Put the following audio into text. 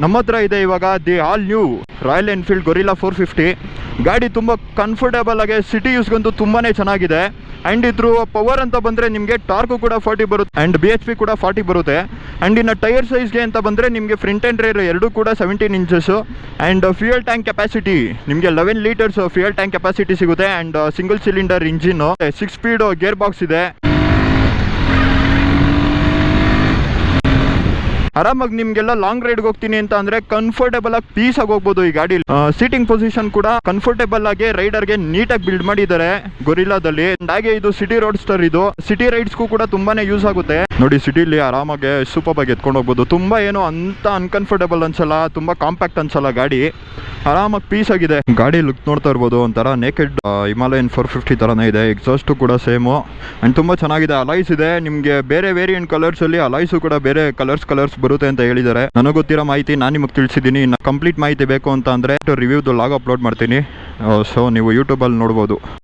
ನಮ್ಮ ಹತ್ರ ಇದೆ ಇವಾಗ the all new royal Enfield gorilla 450. ಗಾಡಿ ತುಂಬ ಕಂಫರ್ಟೇಬಲ್ ಆಗಿ ಸಿಟಿ ಯೂಸ್ಗಂತೂ ತುಂಬಾ ಚೆನ್ನಾಗಿದೆ. ಆ್ಯಂಡ್ ಇದ್ರ ಪವರ್ ಅಂತ ಬಂದರೆ ನಿಮಗೆ ಟಾರ್ಕು ಕೂಡ 40 ಬರುತ್ತೆ ಆ್ಯಂಡ್ BHP ಕೂಡ 40 ಬರುತ್ತೆ. ಆ್ಯಂಡ್ ಇನ್ನು ಟೈರ್ ಸೈಜ್ಗೆ ಅಂತ ಬಂದರೆ ನಿಮಗೆ ಫ್ರಂಟ್ ಆ್ಯಂಡ್ ರೇರ್ ಎರಡೂ ಕೂಡ 17 inches. And fuel tank capacity ನಿಮಗೆ 11 ಲೀಟರ್ಸ್ ಫ್ಯೂಯಲ್ ಟ್ಯಾಂಕ್ ಕೆಪಾಸಿಟಿ ಸಿಗುತ್ತೆ. And single cylinder engine, 6 speed gear box ಇದೆ. ಆರಾಮಾಗಿ ನಿಮ್ಗೆಲ್ಲ ಲಾಂಗ್ ರೈಡ್ಗೆ ಹೋಗ್ತೀನಿ ಅಂತ ಅಂದ್ರೆ ಕಂಫರ್ಟೇಬಲ್ ಆಗಿ ಪೀಸ್ ಆಗಿ ಹೋಗ್ಬೋದು. ಈ ಗಾಡಿ ಸೀಟಿಂಗ್ ಪೊಸಿಷನ್ ಕೂಡ ಕಂಫರ್ಟೇಬಲ್ ಆಗಿ ರೈಡರ್ಗೆ ನೀಟಾಗಿ ಬಿಲ್ಡ್ ಮಾಡಿದ್ದಾರೆ ಗೊರಿಲ್ಲಾದಲ್ಲಿ. ಹಾಗೆ ಇದು ಸಿಟಿ ರೋಡ್ ಸ್ಟರ್, ಇದು ಸಿಟಿ ರೈಡ್ಸ್ಗೂ ಕೂಡ ತುಂಬಾನೇ ಯೂಸ್ ಆಗುತ್ತೆ. ನೋಡಿ ಸಿಟಿಲಿ ಆರಾಮಾಗಿ ಸೂಪರ್ ಆಗಿ ಎತ್ಕೊಂಡು ಹೋಗ್ಬೋದು. ತುಂಬಾ ಏನು ಅಂತ ಅನ್ಕಂಫರ್ಟೇಬಲ್ ಅನ್ಸಲ್ಲ, ತುಂಬಾ ಕಾಂಪ್ಯಾಕ್ಟ್ ಅನ್ಸಲ್ಲ. ಗಾಡಿ ಆರಾಮಾಗಿ ಪೀಸ್ ಆಗಿದೆ. ಗಾಡಿ ಲುಕ್ ನೋಡ್ತಾ ಇರ್ಬೋದು, ಒಂಥರ ನೇಕೆಡ್ ಹಿಮಾಲಯನ್ 450 ತರನೇ ಇದೆ. ಎಕ್ಸಾಸ್ಟು ಕೂಡ ಸೇಮು ಅಂಡ್ ತುಂಬಾ ಚೆನ್ನಾಗಿದೆ. ಅಲಾಯ್ಸ್ ಇದೆ ನಿಮಗೆ, ಬೇರೆ ವೇರಿಯಂಟ್ ಕಲರ್ಸ್ ಅಲ್ಲಿ ಅಲಾಯ್ಸು ಕೂಡ ಬೇರೆ ಕಲರ್ಸ್ ಬರುತ್ತೆ ಅಂತ ಹೇಳಿದ್ದಾರೆ. ನನಗೆ ಗೊತ್ತಿರೋ ಮಾಹಿತಿ ನಾನು ನಿಮಗೆ ತಿಳಿಸಿದ್ದೀನಿ. ಕಂಪ್ಲೀಟ್ ಮಾಹಿತಿ ಬೇಕು ಅಂತ ಅಂದ್ರೆ ರಿವ್ಯೂದು ಲಾಗ್ ಅಪ್ಲೋಡ್ ಮಾಡ್ತೀನಿ, ಸೊ ನೀವು ಯೂಟ್ಯೂಬಲ್ಲಿ ನೋಡ್ಬೋದು.